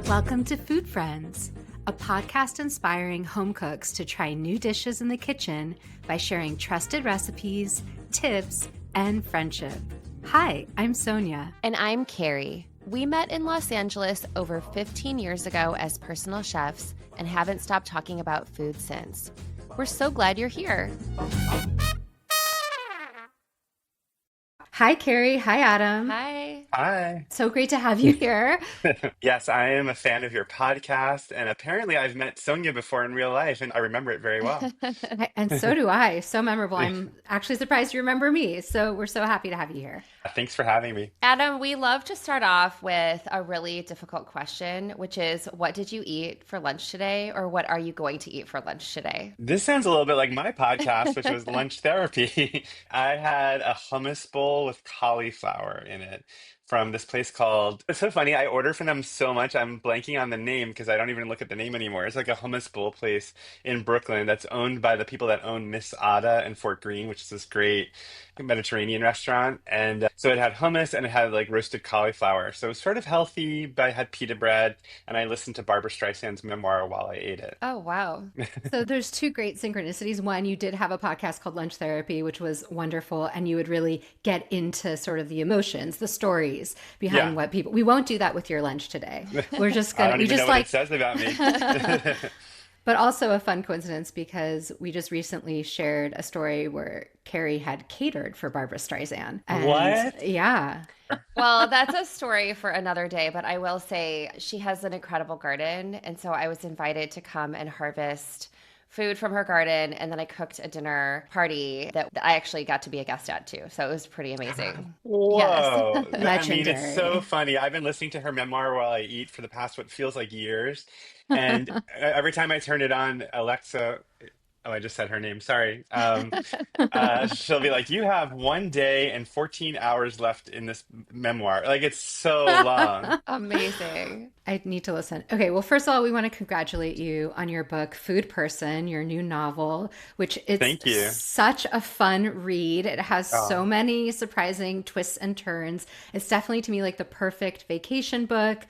Welcome to Food Friends, a podcast inspiring home cooks to try new dishes in the kitchen by sharing trusted recipes, tips, and friendship. Hi, I'm Sonia. And I'm Carrie. We met in Los Angeles over 15 years ago as personal chefs and haven't stopped talking about food since. We're so glad you're here. Hi, Carrie. Hi, Adam. Hi. Hi. So great to have you here. Yes, I am a fan of your podcast, and apparently I've met Sonia before in real life, and I remember it very well. And so do I. So memorable. I'm actually surprised you remember me. So we're so happy to have you here. Thanks for having me. Adam, we love to start off with a really difficult question, which is what did you eat for lunch today, or what are you going to eat for lunch today? This sounds a little bit like my podcast, which was lunch therapy. I had a hummus bowl with cauliflower in it from this place called, it's so funny, I order from them so much, I'm blanking on the name because I don't even look at the name anymore. It's like a hummus bowl place in Brooklyn that's owned by the people that own Miss Ada in Fort Greene, which is this great Mediterranean restaurant. And so it had hummus and it had like roasted cauliflower. So it was sort of healthy, but I had pita bread and I listened to Barbara Streisand's memoir while I ate it. Oh, wow. So there's two great synchronicities. One, you did have a podcast called Lunch Therapy, which was wonderful, and you would really get into sort of the emotions, the stories behind what people. We won't do that with your lunch today. We're just I gonna. don't We even know just what like. it says about me. But also a fun coincidence because we just recently shared a story where Carrie had catered for Barbara Streisand. And What? yeah. Well, that's a story for another day, but I will say she has an incredible garden. And so I was invited to come and harvest food from her garden. And then I cooked a dinner party that I actually got to be a guest at too. So it was pretty amazing. Yes. Whoa. I mean, it's so Legendary. funny. I've been listening to her memoir while I eat for the past what feels like years. And every time I turn it on, Alexa, oh, I just said her name, sorry. She'll be like, you have 1 day and 14 hours left in this memoir. Like, it's so long. Amazing. I need to listen. Okay, well, first of all, we want to congratulate you on your book, Food Person, your new novel, which it's Thank you. such a fun read. It has so Oh, many surprising twists and turns. It's definitely to me like the perfect vacation book.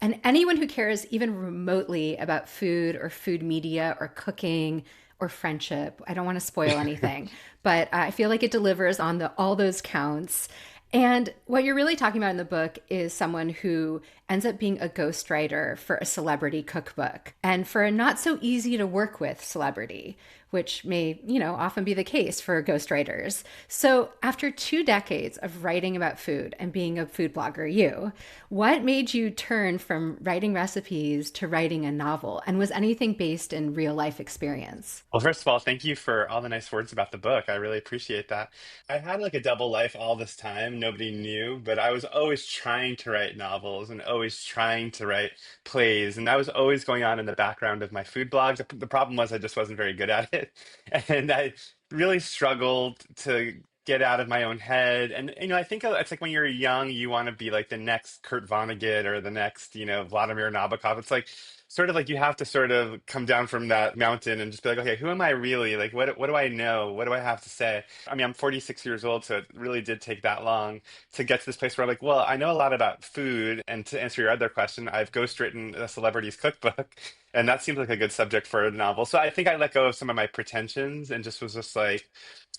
And anyone who cares even remotely about food or food media or cooking or friendship, I don't want to spoil anything, but I feel like it delivers on all those counts. And what you're really talking about in the book is someone who ends up being a ghostwriter for a celebrity cookbook and for a not so easy to work with celebrity, which may, often be the case for ghostwriters. So after 2 decades of writing about food and being a food blogger, what made you turn from writing recipes to writing a novel? And was anything based in real life experience? well, first of all, thank you for all the nice words about the book. I really appreciate that. I had like a double life all this time. Nobody knew, but I was always trying to write novels and always trying to write plays. And that was always going on in the background of my food blogs. The problem was I just wasn't very good at it. And I really struggled to get out of my own head. And, I think it's like when you're young, you want to be like the next Kurt Vonnegut or the next, Vladimir Nabokov. It's like, sort of like you have to sort of come down from that mountain and just be like, okay, who am I really? Like, what do I know? What do I have to say? I mean, I'm 46 years old, so it really did take that long to get to this place where I'm like, well, I know a lot about food. And to answer your other question, I've ghostwritten a celebrity's cookbook, and that seems like a good subject for a novel. So I think I let go of some of my pretensions and just was just like,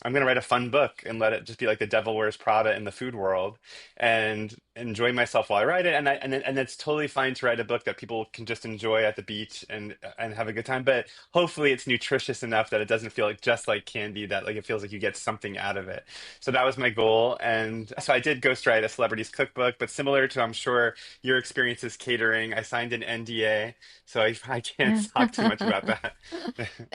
I'm going to write a fun book and let it just be like the Devil Wears Prada in the food world and enjoy myself while I write it. And it's totally fine to write a book that people can just enjoy at the beach and have a good time. But hopefully it's nutritious enough that it doesn't feel like just like candy, that like it feels like you get something out of it. So that was my goal. And so I did ghostwrite a celebrity's cookbook, but similar to, I'm sure, your experiences catering, I signed an NDA. So I can't talk too much about that.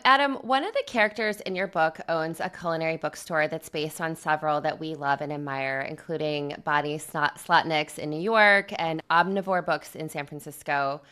Adam, one of the characters in your book owns a culinary bookstore that's based on several that we love and admire, including Bonnie Slotnick's in New York and Omnivore Books in San Francisco.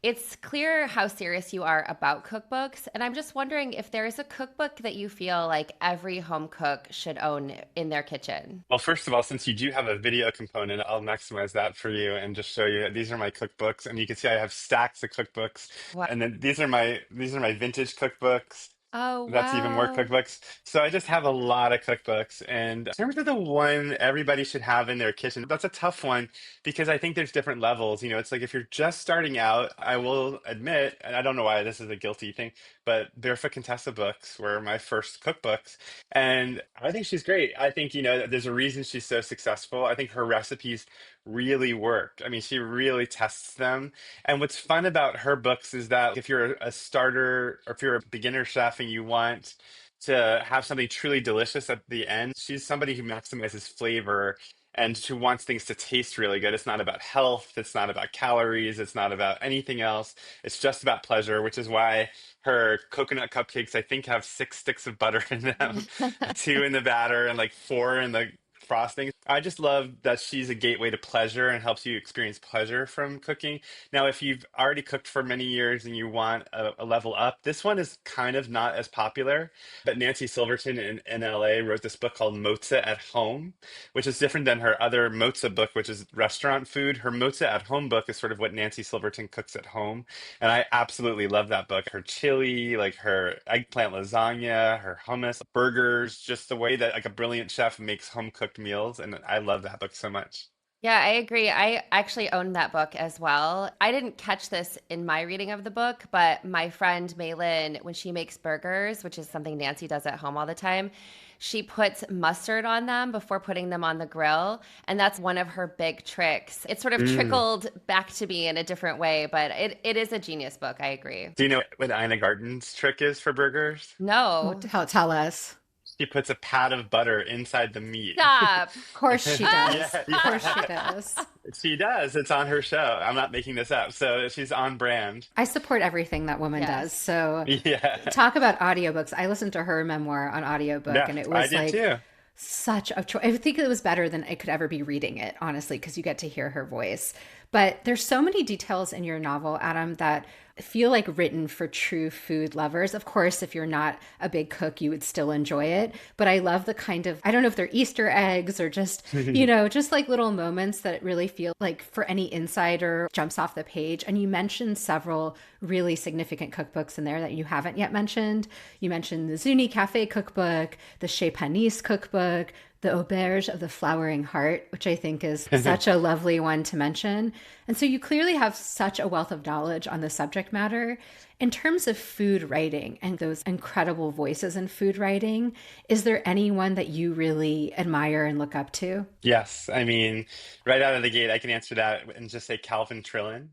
It's clear how serious you are about cookbooks, and I'm just wondering if there is a cookbook that you feel like every home cook should own in their kitchen. Well, first of all, since you do have a video component, I'll maximize that for you and just show you. These are my cookbooks, and you can see I have stacks of cookbooks. Wow. And then these are my vintage cookbooks. Oh, That's even more wow. cookbooks. So I just have a lot of cookbooks. And in terms of the one everybody should have in their kitchen, that's a tough one because I think there's different levels. It's like if you're just starting out, I will admit, and I don't know why this is a guilty thing, but Barefoot Contessa books were my first cookbooks. And I think she's great. I think, there's a reason she's so successful. I think her recipes really work. I mean, she really tests them. And what's fun about her books is that if you're a starter or if you're a beginner chef and you want to have something truly delicious at the end, she's somebody who maximizes flavor and who wants things to taste really good. It's not about health, it's not about calories, it's not about anything else. It's just about pleasure, which is why her coconut cupcakes, I think, have 6 sticks of butter in them, two in the batter and like four in the frosting. I just love that she's a gateway to pleasure and helps you experience pleasure from cooking. Now, if you've already cooked for many years and you want a level up, this one is kind of not as popular. But Nancy Silverton in LA wrote this book called Mozza at Home, which is different than her other Mozza book, which is restaurant food. Her Mozza at Home book is sort of what Nancy Silverton cooks at home. And I absolutely love that book. Her chili, like her eggplant lasagna, her hummus, burgers, just the way that like a brilliant chef makes home cooked meals. And I love that book so much. Yeah, I agree. I actually own that book as well. I didn't catch this in my reading of the book, but my friend Maylin, when she makes burgers, which is something Nancy does at home all the time, she puts mustard on them before putting them on the grill. And that's one of her big tricks. It sort of Mm. trickled back to me in a different way, but it is a genius book. I agree. Do you know what Ina Garten's trick is for burgers? No, Well, tell us. She puts a pat of butter inside the meat. stop. Of course she does. Yeah, Of course she yeah. does. She does. It's on her show. I'm not making this up. So she's on brand. I support everything that woman does. Yes. So Yeah. talk about audiobooks. I listened to her memoir on audiobook Yeah, and it I was did like too. such a choice. I think it was better than I could ever be reading it, honestly, because you get to hear her voice. But there's so many details in your novel, Adam, that feel like written for true food lovers. Of course, if you're not a big cook, you would still enjoy it. But I love the kind of, I don't know if they're Easter eggs or just, just like little moments that really feel like for any insider jumps off the page. And you mentioned several really significant cookbooks in there that you haven't yet mentioned. You mentioned the Zuni Cafe cookbook, the Chez Panisse cookbook, the Auberge of the Flowering Heart, which I think is such a lovely one to mention. And so you clearly have such a wealth of knowledge on the subject matter. In terms of food writing and those incredible voices in food writing, is there anyone that you really admire and look up to? Yes, I mean, right out of the gate, I can answer that and just say Calvin Trillin.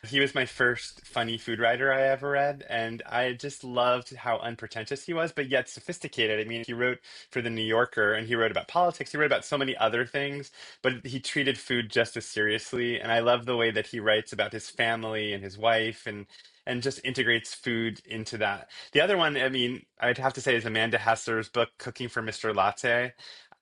He was my first funny food writer I ever read, and I just loved how unpretentious he was, but yet sophisticated. I mean, he wrote for The New Yorker and he wrote about politics, he wrote about so many other things, but he treated food just as seriously. And I love the way that he writes about his family and his wife and just integrates food into that. The other one, I mean, I'd have to say is Amanda Hesser's book, Cooking for Mr. Latte.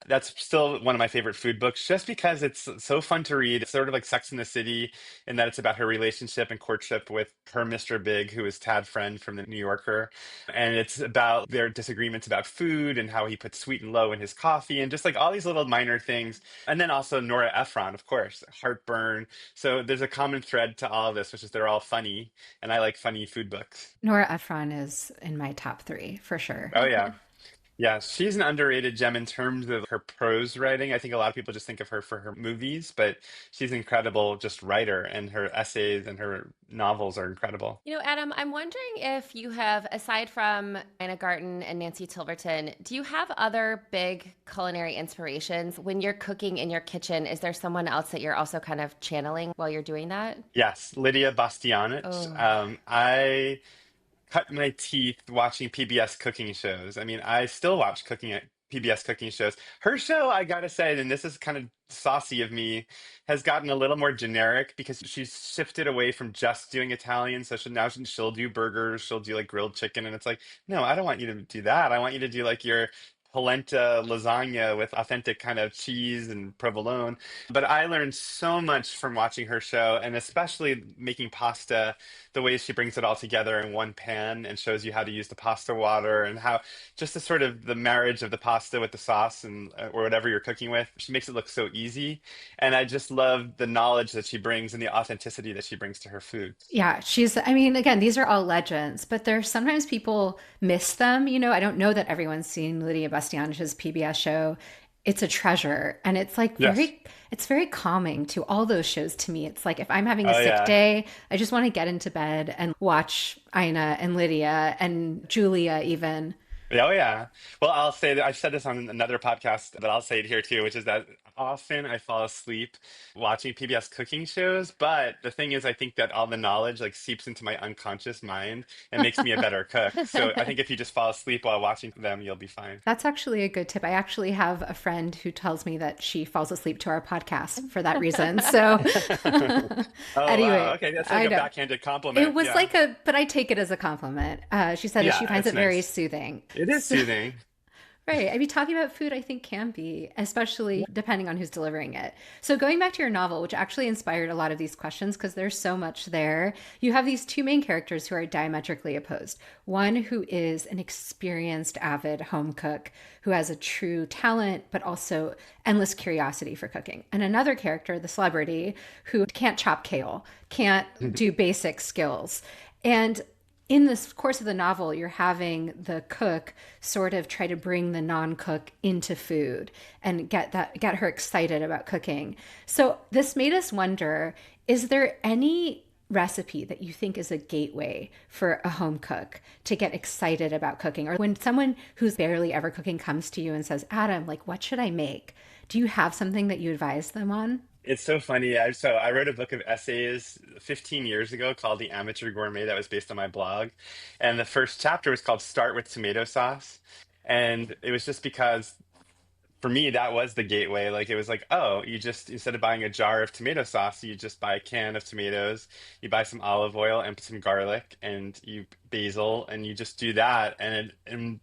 That's still one of my favorite food books just because it's so fun to read. It's sort of like Sex in the City in that it's about her relationship and courtship with her Mr. Big, who is Tad Friend from the New Yorker. And it's about their disagreements about food and how he puts sweet and low in his coffee and just like all these little minor things. And then also Nora Ephron, of course, Heartburn. So there's a common thread to all of this, which is they're all funny. And I like funny food books. Nora Ephron is in my top three for sure. Oh, yeah. Yeah, she's an underrated gem in terms of her prose writing. I think a lot of people just think of her for her movies, but she's an incredible just writer, and her essays and her novels are incredible. Adam, I'm wondering if you have, aside from Anna Garten and Nancy Tilverton, do you have other big culinary inspirations when you're cooking in your kitchen? Is there someone else that you're also kind of channeling while you're doing that? Yes, Lydia Bastianich. Oh, I cut my teeth watching PBS cooking shows. I mean, I still watch cooking at PBS cooking shows. Her show, I gotta say, and this is kind of saucy of me, has gotten a little more generic because she's shifted away from just doing Italian. So now she'll do burgers, she'll do like grilled chicken, and it's like, no, I don't want you to do that. I want you to do like your polenta lasagna with authentic kind of cheese and provolone. But I learned so much from watching her show, and especially making pasta, the ways she brings it all together in one pan and shows you how to use the pasta water and how just the sort of the marriage of the pasta with the sauce and or whatever you're cooking with. She makes it look so easy. And I just love the knowledge that she brings and the authenticity that she brings to her food. Yeah, I mean, again, these are all legends, but there's sometimes people miss them. I don't know that everyone's seen Lydia Bastianich's PBS show. It's a treasure. And it's like Yes. it's very calming to all those shows to me. It's like if I'm having a Oh sick yeah. day, I just want to get into bed and watch Ina and Lydia and Julia even. Yeah, oh yeah. Well, I'll say that I've said this on another podcast, but I'll say it here too, which is that often I fall asleep watching PBS cooking shows. But the thing is, I think that all the knowledge like seeps into my unconscious mind and makes me a better cook. So I think if you just fall asleep while watching them, you'll be fine. That's actually a good tip. I actually have a friend who tells me that she falls asleep to our podcast for that reason. So, Oh wow. anyway, Okay, that's like I a know. backhanded It compliment. was Yeah. like but I take it as a compliment. She said she Yeah, finds it's it very nice. soothing. It is soothing. Right. I mean, talking about food, I think can be, especially depending on who's delivering it. So, going back to your novel, which actually inspired a lot of these questions because there's so much there, you have these two main characters who are diametrically opposed. One who is an experienced, avid home cook who has a true talent, but also endless curiosity for cooking. And another character, the celebrity, who can't chop kale, can't do basic skills. And in this course of the novel, you're having the cook sort of try to bring the non-cook into food and get her excited about cooking. So this made us wonder, is there any recipe that you think is a gateway for a home cook to get excited about cooking? Or when someone who's barely ever cooking comes to you and says, Adam, like, what should I make? Do you have something that you advise them on? It's so funny. So I wrote a book of essays 15 years ago called The Amateur Gourmet that was based on my blog. And the first chapter was called Start with Tomato Sauce. And it was just because for me, that was the gateway. Like it was like, oh, you just instead of buying a jar of tomato sauce, you just buy a can of tomatoes, you buy some olive oil and some garlic and you basil, and you just do that, and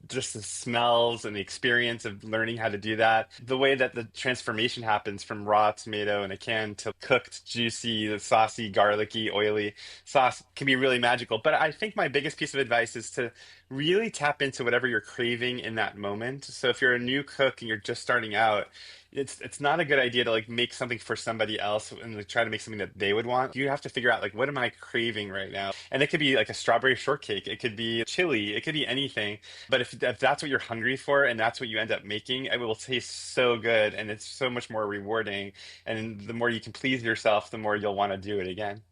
just the smells and the experience of learning how to do that, the way that the transformation happens from raw tomato in a can to cooked, juicy, saucy, garlicky, oily sauce can be really magical. But I think my biggest piece of advice is to really tap into whatever you're craving in that moment. So if you're a new cook and you're just starting out, it's not a good idea to like make something for somebody else and like try to make something that they would want. You have to figure out like what am I craving right now? And it could be like a strawberry shortcake, it could be chili, it could be anything. But if that's what you're hungry for and that's what you end up making, it will taste so good and it's so much more rewarding. And the more you can please yourself, the more you'll want to do it again.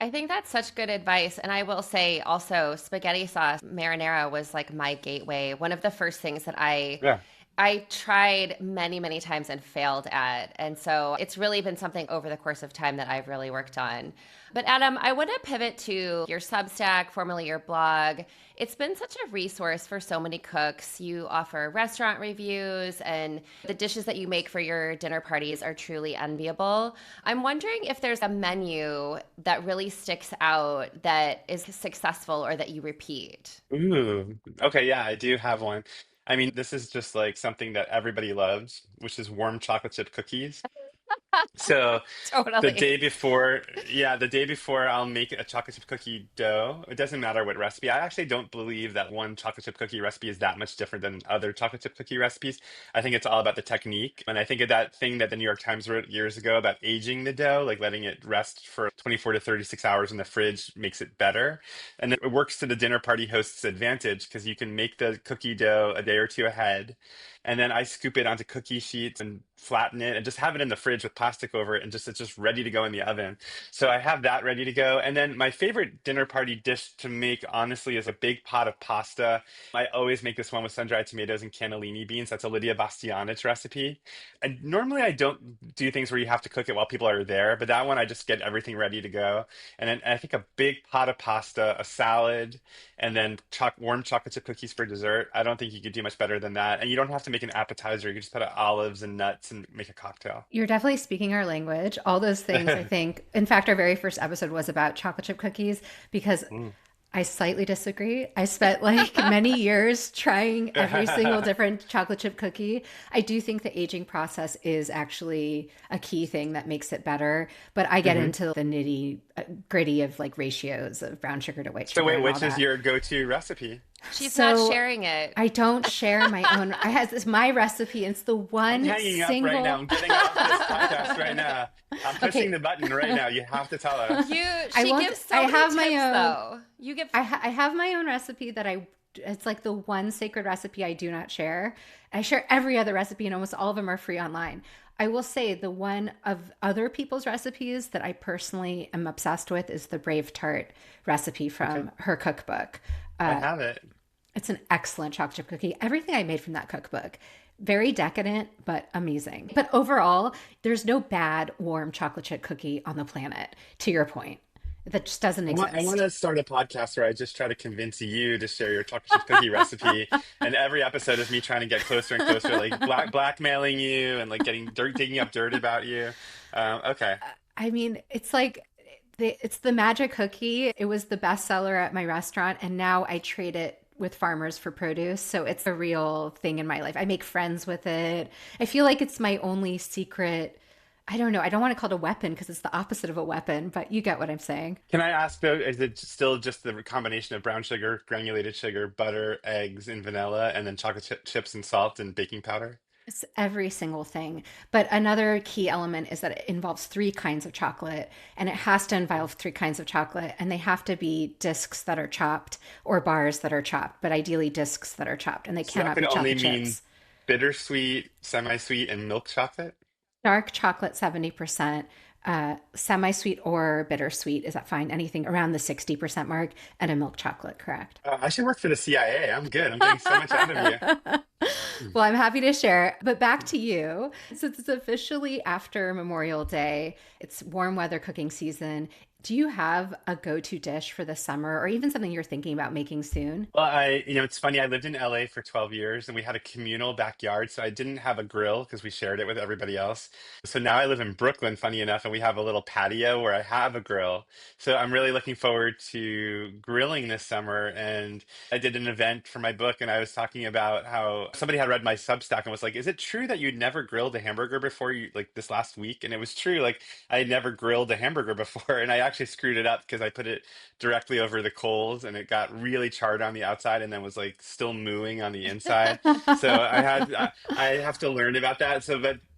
I think that's such good advice. And I will say also spaghetti sauce marinara was like my gateway. One of the first things that Yeah. I tried many, many times and failed at. And so it's really been something over the course of time that I've really worked on. But Adam, I want to pivot to your Substack, formerly your blog. It's been such a resource for so many cooks. You offer restaurant reviews, and the dishes that you make for your dinner parties are truly enviable. I'm wondering if there's a menu that really sticks out that is successful or that you repeat. Ooh. Okay, yeah, I do have one. I mean, this is just like something that everybody loves, which is warm chocolate chip cookies. So the Totally. day before, yeah, the day before I'll make a chocolate chip cookie dough. It doesn't matter what recipe. I actually don't believe that one chocolate chip cookie recipe is that much different than other chocolate chip cookie recipes. I think it's all about the technique. And I think of that thing that the New York Times wrote years ago about aging the dough, like letting it rest for 24 to 36 hours in the fridge makes it better. And it works to the dinner party host's advantage because you can make the cookie dough a day or two ahead. And then I scoop it onto cookie sheets and flatten it and just have it in the fridge with plastic over it and just it's just ready to go in the oven. So I have that ready to go. And then my favorite dinner party dish to make honestly is a big pot of pasta. I always make this one with sun-dried tomatoes and cannellini beans. That's a Lydia Bastianich recipe. And normally I don't do things where you have to cook it while people are there, but that one I just get everything ready to go. And then I think a big pot of pasta, a salad, and then warm chocolate chip cookies for dessert. I don't think you could do much better than that. And you don't have to make an appetizer. You can just put olives and nuts and make a cocktail. You're definitely speaking our language. All those things, I think. In fact, our very first episode was about chocolate chip cookies because Mm. I slightly disagree. I spent like many years trying every single different chocolate chip cookie. I do think the aging process is actually a key thing that makes it better, but I get Hmm. into the nitty gritty of like ratios of brown sugar to white So sugar wait, and all which is that. your go-to recipe? She's not So sharing it. I don't share my own. I has this my recipe. It's the I'm one hanging up right now. single. I'm getting off this podcast right now. I'm pushing Okay. the button right now. You have to tell us. I She won't. gives so I many have my tips own. though. You give I have my own recipe that I. It's like the one sacred recipe I do not share. I share every other recipe, and almost all of them are free online. I will say the one of other people's recipes that I personally am obsessed with is the Brave Tart recipe Okay, from her cookbook. I Uh, have it. it's an excellent chocolate chip cookie. Everything I made from that cookbook, very decadent, but amazing. But overall, there's no bad warm chocolate chip cookie on the planet, to your point. That just doesn't I want exist. to start a podcast where I just try to convince you to share your chocolate chip cookie recipe, and every episode is me trying to get closer and closer, like blackmailing you and like getting dirt, digging up dirt about you. Okay. I mean, it's like it's the magic cookie. It was the best seller at my restaurant, and now I trade it with farmers for produce. So it's a real thing in my life. I make friends with it. I feel like it's my only secret. I don't know. I don't want to call it a weapon because it's the opposite of a weapon, but you get what I'm saying. Can I ask though, is it still just the combination of brown sugar, granulated sugar, butter, eggs, and vanilla, and then chocolate chips and salt and baking powder? It's every single thing. But another key element is that it involves three kinds of chocolate, and it has to involve three kinds of chocolate, and they have to be discs that are chopped or bars that are chopped, but ideally discs that are chopped, and they So that cannot can be only chocolate mean chips. bittersweet, semi-sweet, and milk chocolate? Dark chocolate 70%, semi-sweet or bittersweet is that fine? Anything around the 60% mark, and a milk chocolate, correct? I should work for the CIA. I'm good. I'm getting so much out of you. Well, I'm happy to share. But back to you. Since it's officially after Memorial Day, it's warm weather cooking season. Do you have a go to dish for the summer or even something you're thinking about making soon? Well, it's funny. I lived in LA for 12 years and we had a communal backyard. So I didn't have a grill because we shared it with everybody else. So now I live in Brooklyn, funny enough, and we have a little patio where I have a grill. So I'm really looking forward to grilling this summer. And I did an event for my book and I was talking about how somebody had read my Substack and was like, is it true that you'd never grilled a hamburger before you, like this last week? And it was true. Like I had never grilled a hamburger before. And I actually screwed it up because I put it directly over the coals and it got really charred on the outside and then was like still mooing on the inside. So I have to learn about that.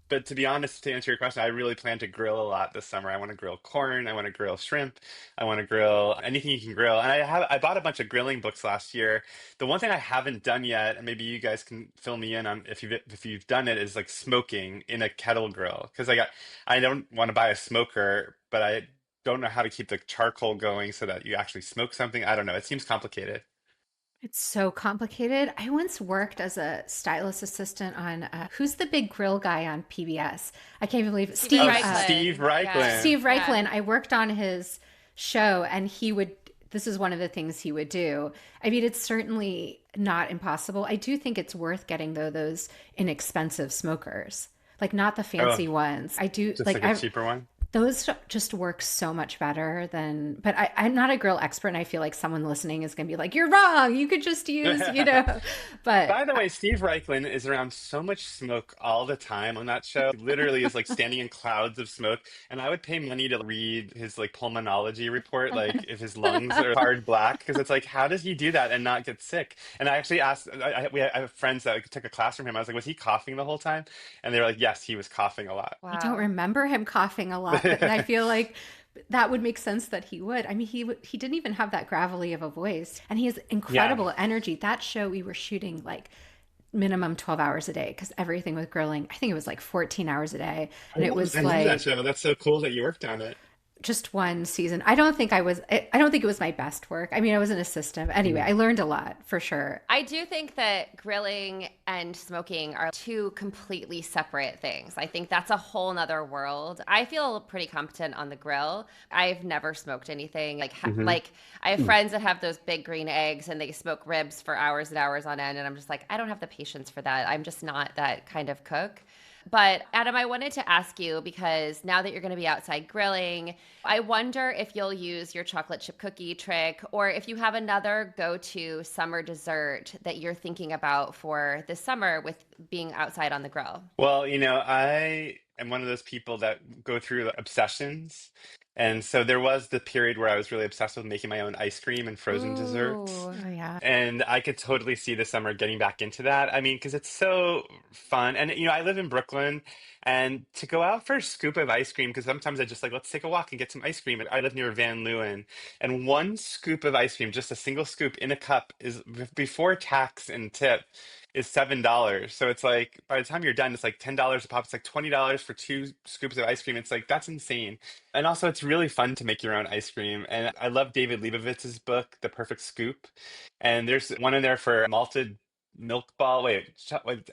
But to be honest, to answer your question, I really plan to grill a lot this summer. I want to grill corn, I want to grill shrimp, I want to grill anything you can grill. And I bought a bunch of grilling books last year. The one thing I haven't done yet, and maybe you guys can fill me in on if you've done it, is like smoking in a kettle grill. Because I don't want to buy a smoker, but I don't know how to keep the charcoal going so that you actually smoke something. I don't know. It seems complicated. It's so complicated. I once worked as a stylist assistant on who's the big grill guy on PBS? I can't even believe it. Stephen Oh, Reichlin. Steve Yeah. Reichlin. Steve Yeah. Reichlin. I worked on his show, and he would. This is one of the things he would do. I mean, it's certainly not impossible. I do think it's worth getting though those inexpensive smokers, like not the Oh, fancy ones. I do just like like a I cheaper one. those just work so much better than, but I'm not a grill expert, and I feel like someone listening is going to be like, "You're wrong. You could just use." But By the way, Steve Reichlin is around so much smoke all the time on that show. He literally is like standing in clouds of smoke. And I would pay money to read his like pulmonology report, like if his lungs are hard black, because it's like, how does he do that and not get sick? And I actually asked, I have friends that took a class from him. I was like, was he coughing the whole time? And they were like, yes, he was coughing a lot. I don't Wow. remember him coughing a lot, but I feel like that would make sense that he would. I mean, he didn't even have that gravelly of a voice, and he has Yeah. incredible energy. That show we were shooting like minimum 12 hours a day because everything with grilling, I think it was like 14 hours a day, and it was I love that like show. That's so cool that you worked on it. just one season. I don't think it was my best work. I mean, I was an assistant. Anyway, Mhm. I learned a lot for sure. I do think that grilling and smoking are two completely separate things. I think that's a whole nother world. I feel pretty competent on the grill. I've never smoked anything Hmm. like I have friends that have those big green eggs and they smoke ribs for hours and hours on end, and I'm just like, I don't have the patience for that. I'm just not that kind of cook. But Adam, I wanted to ask you because now that you're going to be outside grilling, I wonder if you'll use your chocolate chip cookie trick or if you have another go-to summer dessert that you're thinking about for this summer with being outside on the grill. Well, I am one of those people that go through obsessions. And so there was the period where I was really obsessed with making my own ice cream and frozen desserts. Ooh. Oh, yeah. And I could totally see this summer getting back into that. I mean, because it's so fun. And, I live in Brooklyn, and to go out for a scoop of ice cream, because sometimes I just like, let's take a walk and get some ice cream. I live near Van Leeuwen, and one scoop of ice cream, just a single scoop in a cup, is before tax and tip, is $7. So it's like, by the time you're done, it's like $10 a pop. It's like $20 for two scoops of ice cream. It's like, that's insane. And also, it's really fun to make your own ice cream. And I love David Leibovitz's book, The Perfect Scoop. And there's one in there for malted milk ball. Wait,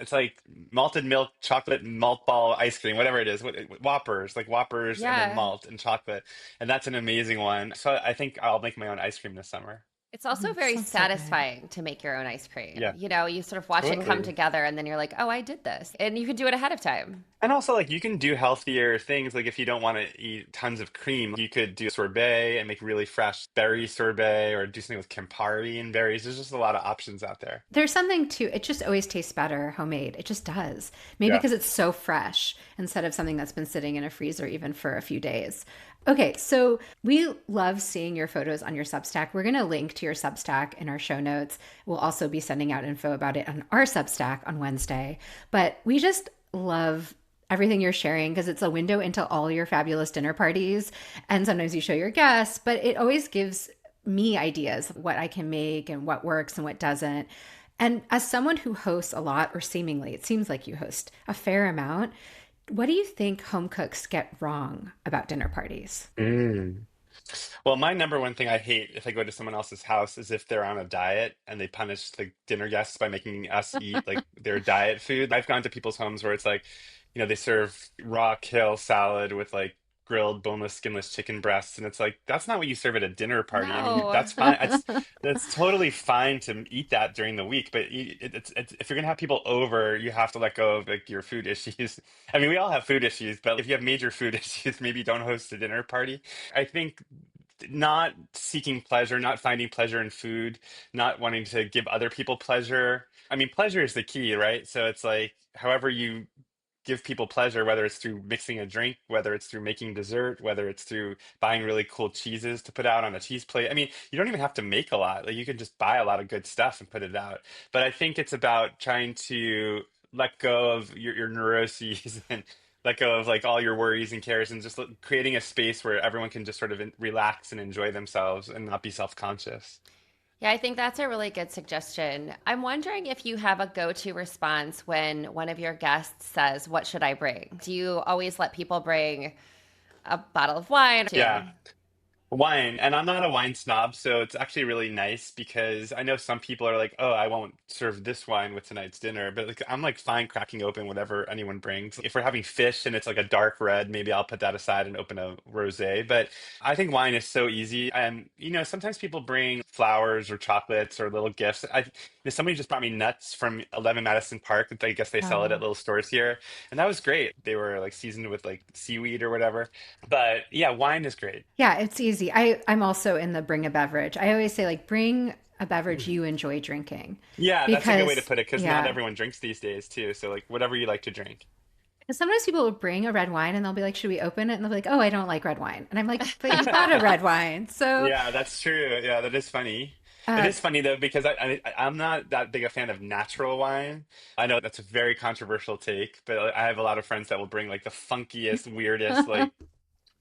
it's like malted milk chocolate malt ball ice cream, whatever it is. Whoppers, like Whoppers, and then Yeah. malt and chocolate. And that's an amazing one. So I think I'll make my own ice cream this summer. It's also Mm, very sounds so good. satisfying to make your own ice cream. Yeah, You sort of watch it come totally. together and then you're like, oh, I did this. And you can do it ahead of time. And also, like, you can do healthier things. Like, if you don't want to eat tons of cream, you could do sorbet and make really fresh berry sorbet, or do something with Campari and berries. There's just a lot of options out there. There's something to it, just always tastes better homemade. It just does. Maybe Yeah. because it's so fresh instead of something that's been sitting in a freezer even for a few days. Okay, so we love seeing your photos on your Substack. We're going to link to your Substack in our show notes. We'll also be sending out info about it on our Substack on Wednesday. But we just love everything you're sharing because it's a window into all your fabulous dinner parties. And sometimes you show your guests, but it always gives me ideas of what I can make and what works and what doesn't. And as someone who hosts a lot, or seemingly, it seems like you host a fair amount, what do you think home cooks get wrong about dinner parties? Mm. Well, my number one thing I hate if I go to someone else's house is if they're on a diet and they punish the dinner guests by making us eat like their diet food. I've gone to people's homes where it's like, they serve raw kale salad with like grilled boneless, skinless chicken breasts, and it's like that's not what you serve at a dinner party. I mean, No. that's fine. That's totally fine to eat that during the week, but if you're gonna have people over, you have to let go of like your food issues. I mean, we all have food issues, but if you have major food issues, maybe don't host a dinner party. I think not seeking pleasure, not finding pleasure in food, not wanting to give other people pleasure. I mean, pleasure is the key, right? So it's like, however you give people pleasure, whether it's through mixing a drink, whether it's through making dessert, whether it's through buying really cool cheeses to put out on a cheese plate. I mean, you don't even have to make a lot. Like, you can just buy a lot of good stuff and put it out. But I think it's about trying to let go of your neuroses and let go of like all your worries and cares, and just creating a space where everyone can just sort of relax and enjoy themselves and not be self-conscious. Yeah, I think that's a really good suggestion. I'm wondering if you have a go-to response when one of your guests says, what should I bring? Do you always let people bring a bottle of wine? Yeah. Wine, and I'm not a wine snob, so it's actually really nice because I know some people are like, "Oh, I won't serve this wine with tonight's dinner," but like, I'm like fine cracking open whatever anyone brings. If we're having fish and it's like a dark red, maybe I'll put that aside and open a rosé. But I think wine is so easy, and sometimes people bring flowers or chocolates or little gifts. Somebody just brought me nuts from 11 Madison Park. I guess they sell it at Oh, little stores here, and that was great. They were like seasoned with like seaweed or whatever. But yeah, wine is great. yeah, it's easy. I'm also in the bring a beverage. I always say, like, bring a beverage you enjoy drinking Yeah, that's a good way to because, put it because not yeah, everyone drinks these days too. So like whatever you like to drink. because sometimes people will bring a red wine and they'll be like, should we open it? And they'll be like, oh, I don't like red wine. And I'm like, but you bought a red wine. So, Yeah, that's true. Yeah, that is funny. It uh, is funny though because I'm not that big a fan of natural wine. I know that's a very controversial take, but like, I have a lot of friends that will bring like the funkiest, weirdest, like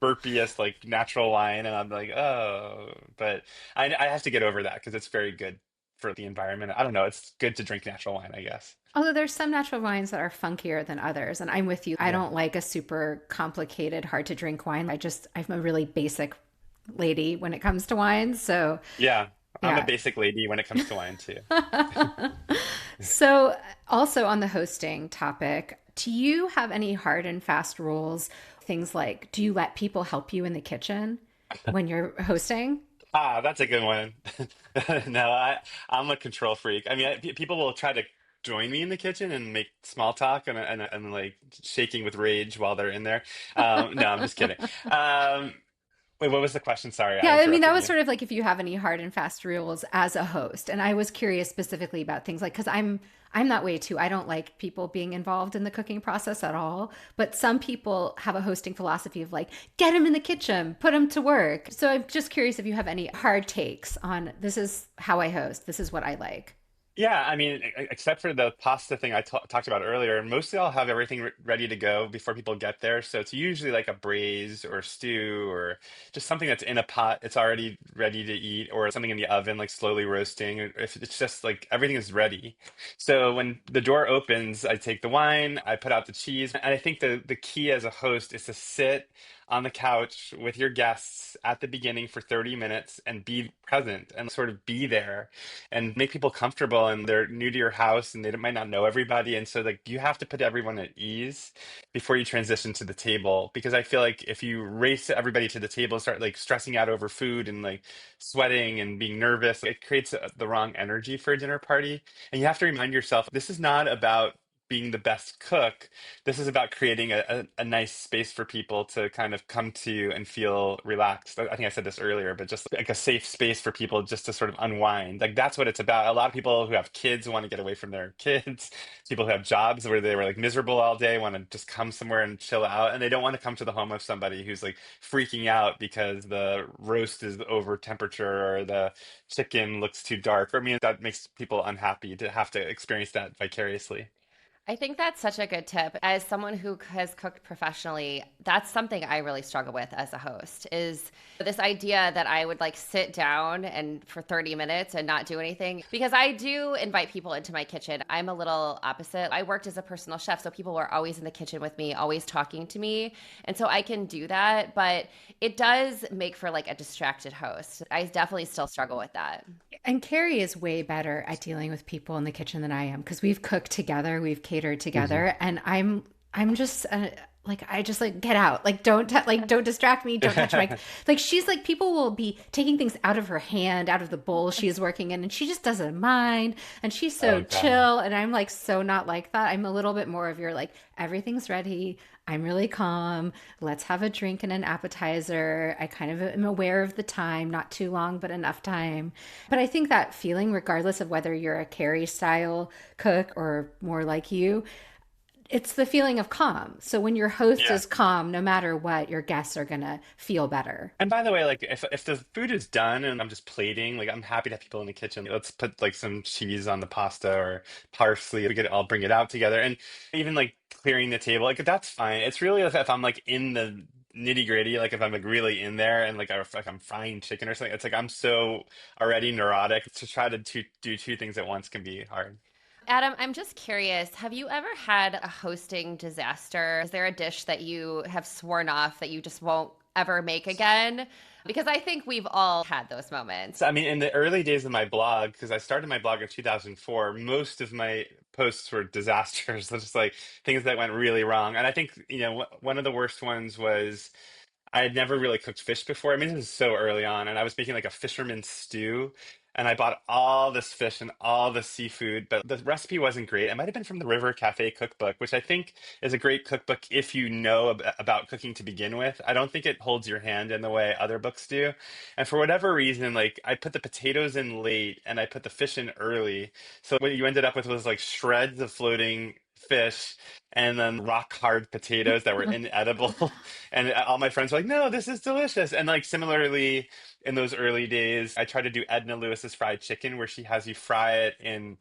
burpiest, like natural wine, and I'm like, oh, but I have to get over that because it's very good for the environment. I don't know. It's good to drink natural wine, I guess. although there's some natural wines that are funkier than others. And I'm with you. I Yeah. don't like a super complicated, hard to drink wine. I'm a really basic lady when it comes to wine. So, Yeah. I'm a yeah. basic lady when it comes to wine too. So, also on the hosting topic, do you have any hard and fast rules? Things like, do you let people help you in the kitchen when you're hosting? Ah, that's a good one. No, I'm a control freak. I mean, people will try to join me in the kitchen and make small talk and like shaking with rage while they're in there. No, I'm just kidding. Um, Wait, what was the question? Sorry, I Yeah, I mean, that interrupted was you. sort of like if you have any hard and fast rules as a host. And I was curious specifically about things like, because I'm that way too. I don't like people being involved in the cooking process at all. But some people have a hosting philosophy of like, get them in the kitchen, put them to work. So I'm just curious if you have any hard takes on this is how I host, this is what I like. Yeah, I mean, except for the pasta thing I talked about earlier, mostly I'll have everything ready to go before people get there. So it's usually like a braise or stew or just something that's in a pot. It's already ready to eat, or something in the oven, like slowly roasting. If it's just like everything is ready. So when the door opens, I take the wine, I put out the cheese, and I think the key as a host is to sit on the couch with your guests at the beginning for 30 minutes and be present and sort of be there and make people comfortable, and they're new to your house and they might not know everybody, and so like you have to put everyone at ease before you transition to the table, because I feel like if you race everybody to the table and start like stressing out over food and like sweating and being nervous, it creates the wrong energy for a dinner party. And you have to remind yourself, this is not about being the best cook. This is about creating a nice space for people to kind of come to and feel relaxed. I think I said this earlier, but just like a safe space for people just to sort of unwind. Like that's what it's about. A lot of people who have kids want to get away from their kids. People who have jobs where they were like miserable all day want to just come somewhere and chill out. And they don't want to come to the home of somebody who's like freaking out because the roast is over temperature or the chicken looks too dark. I mean, that makes people unhappy to have to experience that vicariously. I think that's such a good tip. As someone who has cooked professionally, that's something I really struggle with as a host is this idea that I would like sit down and for 30 minutes and not do anything because I do invite people into my kitchen. I'm a little opposite. I worked as a personal chef, so people were always in the kitchen with me, always talking to me. And so I can do that, but it does make for like a distracted host. I definitely still struggle with that. And Carrie is way better at dealing with people in the kitchen than I am because we've cooked together, we've catered Mhm. together, and I'm just like I just like get out, like like don't distract me, don't touch my like she's like people will be taking things out of her hand, out of the bowl she is working in, and she just doesn't mind, and she's so Oh God. chill, and I'm like so not like that. I'm a little bit more of your like everything's ready. I'm really calm. Let's have a drink and an appetizer. I kind of am aware of the time, not too long, but enough time. But I think that feeling, regardless of whether you're a Carrie style cook or more like you, it's the feeling of calm. So when your host Yeah. is calm, no matter what, your guests are going to feel better. And by the way, like if the food is done and I'm just plating, like I'm happy to have people in the kitchen. Let's put like some cheese on the pasta or parsley. I'll bring it out together. And even like clearing the table, like that's fine. It's really if I'm like in the nitty gritty, like if I'm like really in there and like I'm frying chicken or something, it's like I'm so already neurotic to try to do two things at once can be hard. Adam, I'm just curious. Have you ever had a hosting disaster? Is there a dish that you have sworn off that you just won't ever make again? Because I think we've all had those moments. So, I mean, in the early days of my blog, because I started my blog in 2004, most of my posts were disasters, just like things that went really wrong. And I think, one of the worst ones was I had never really cooked fish before. I mean, this was so early on, and I was making like a fisherman stew. And I bought all this fish and all the seafood, but the recipe wasn't great. It might have been from the River Cafe cookbook, which I think is a great cookbook if you know about cooking to begin with. I don't think it holds your hand in the way other books do. And for whatever reason, like I put the potatoes in late and I put the fish in early. So what you ended up with was like shreds of floating fish and then rock hard potatoes that were inedible. And all my friends were like, no, this is delicious. And like similarly, in those early days, I tried to do Edna Lewis's fried chicken, where she has you fry it in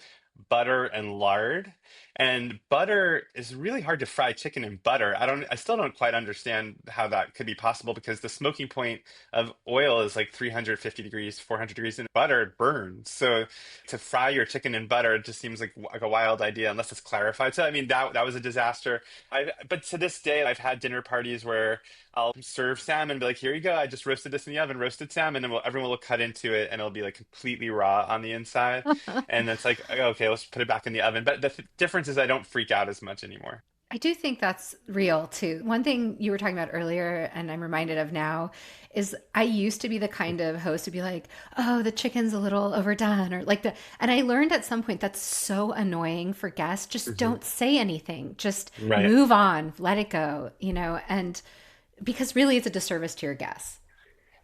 butter and lard. And butter is really hard to fry chicken in butter. I still don't quite understand how that could be possible because the smoking point of oil is like 350 degrees, 400 degrees, and butter burns. So to fry your chicken in butter, it just seems like a wild idea unless it's clarified. So I mean that was a disaster. But to this day, I've had dinner parties where I'll serve salmon, be like, here you go. I just roasted this in the oven, roasted salmon, and everyone will cut into it, and it'll be like completely raw on the inside. And it's like, okay, let's put it back in the oven. But the difference is I don't freak out as much anymore. I do think that's real too. One thing you were talking about earlier, and I'm reminded of now, is I used to be the kind of host to be like, oh, the chicken's a little overdone, or like and I learned at some point that's so annoying for guests. Just Hmm. don't say anything, just Right. move on, let it go, and because really it's a disservice to your guests.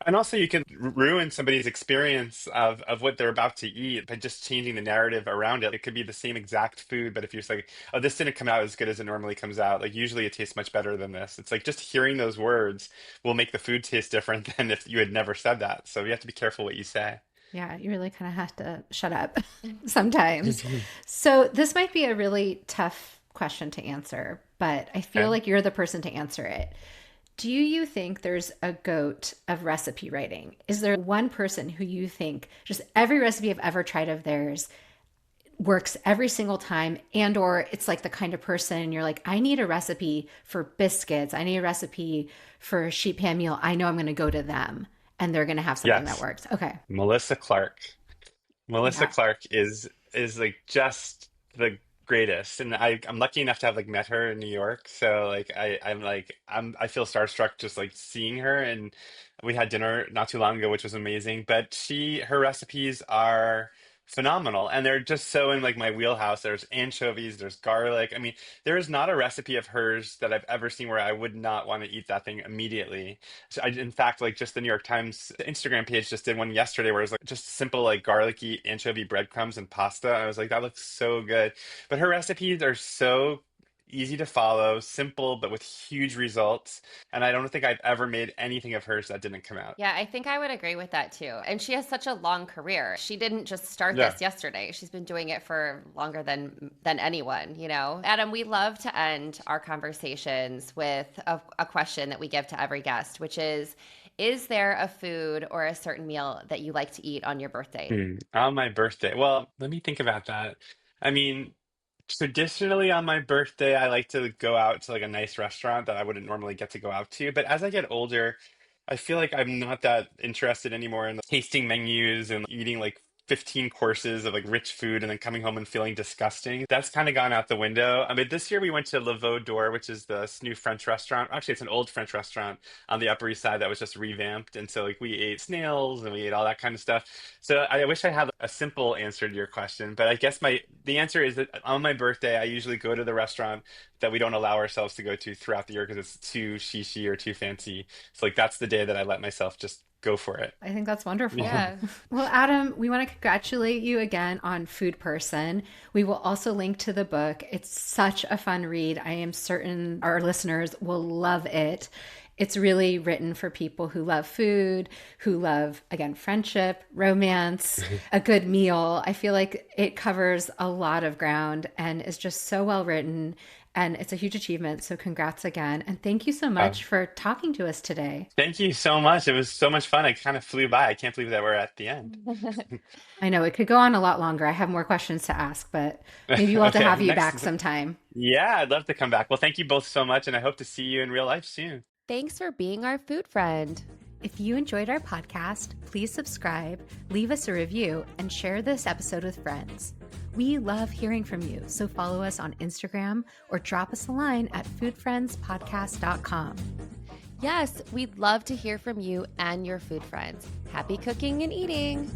And also, you can ruin somebody's experience of what they're about to eat by just changing the narrative around it. It could be the same exact food, but if you're just like, oh, this didn't come out as good as it normally comes out, like usually it tastes much better than this. It's like just hearing those words will make the food taste different than if you had never said that. So you have to be careful what you say. Yeah, you really kind of have to shut up sometimes. So this might be a really tough question to answer, but I feel Okay. like you're the person to answer it. Do you think there's a goat of recipe writing? Is there one person who you think just every recipe I've ever tried of theirs works every single time, and or it's like the kind of person you're like, I need a recipe for biscuits, I need a recipe for a sheet pan meal, I know I'm going to go to them and they're going to have something that Yes. works. Okay. Melissa Clark. Melissa Yeah. Clark is like just the greatest, and I'm lucky enough to have like met her in New York. So like I feel starstruck just like seeing her, and we had dinner not too long ago, which was amazing. But her recipes are phenomenal, and they're just so in like my wheelhouse. There's anchovies, there's garlic. I mean, there is not a recipe of hers that I've ever seen where I would not want to eat that thing immediately. So in fact, like just the New York Times Instagram page just did one yesterday where it was like just simple like garlicky anchovy breadcrumbs and pasta. I was like, that looks so good. But her recipes are so easy to follow, simple, but with huge results. And I don't think I've ever made anything of hers that didn't come out. Yeah, I think I would agree with that too. And she has such a long career. She didn't just start Yeah. this yesterday. She's been doing it for longer than anyone, you know. Adam, we love to end our conversations with a question that we give to every guest, which is there a food or a certain meal that you like to eat on your birthday? On my birthday. Well, let me think about that. I mean, traditionally on my birthday, I like to go out to like a nice restaurant that I wouldn't normally get to go out to. But as I get older, I feel like I'm not that interested anymore in the tasting menus and eating like 15 courses of like rich food and then coming home and feeling disgusting. That's kind of gone out the window. I mean, this year we went to Le Veau d'Or, which is this new French restaurant. Actually, it's an old French restaurant on the Upper East Side that was just revamped. And so like we ate snails and we ate all that kind of stuff. So I wish I had a simple answer to your question, but I guess the answer is that on my birthday, I usually go to the restaurant that we don't allow ourselves to go to throughout the year because it's too shishi or too fancy. So like that's the day that I let myself just go for it. I think that's wonderful. Yeah. Well, Adam, we want to congratulate you again on Food Person. We will also link to the book. It's such a fun read. I am certain our listeners will love it. It's really written for people who love food, who love, again, friendship, romance, a good meal. I feel like it covers a lot of ground and is just so well written. And it's a huge achievement. So, congrats again. And thank you so Uh, much for talking to us today. Thank you so much. It was so much fun. It kind of flew by. I can't believe that we're at the end. I know it could go on a lot longer. I have more questions to ask, but maybe we'll have to Okay, have you next. back sometime. Yeah, I'd love to come back. Well, thank you both so much, and I hope to see you in real life soon. Thanks for being our food friend. If you enjoyed our podcast, please subscribe, leave us a review, and share this episode with friends. We love hearing from you, so follow us on Instagram or drop us a line at foodfriendspodcast.com. Yes, we'd love to hear from you and your food friends. Happy cooking and eating.